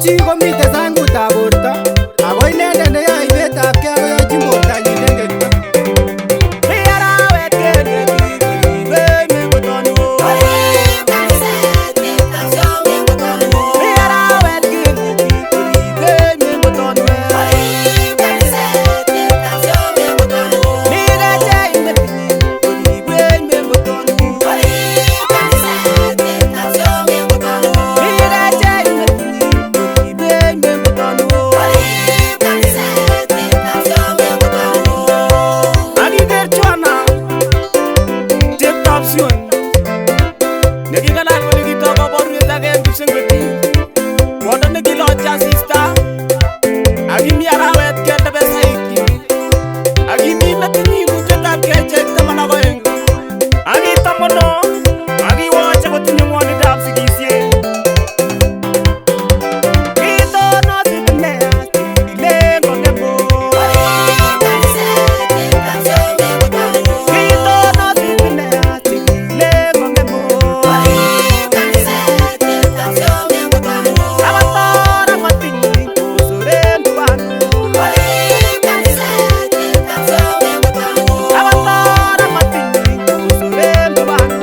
chi komite sangutab borto ako inendet neyoe ibetab kei koyochin bortanyin lengekto. Mi arawet kele kiribe mengotonu. Mi arawet kele kiribe mengotonu. Mi kechei metinyi koribe mengotonu. Mi kechei metinyi koribe mengotonu. Akiker chwana CHEPTAB Sion neking'alal kole kitoi kaborunet age eng kipsengwet. Kwondo nekilochi asista akimi arawet kelebe saityi akimi metinyi kutietab kechek 12 akitamono akiwoche kotinye ng'wonindab sikisiet. Kitonosi ine ile kong'emo. Kitonosi ine ile kong'emo. Abatora matinyi kosoren tuwano. Abatora matinyi kosoren tuwano.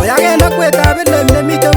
Oyage nakwet ab nemiten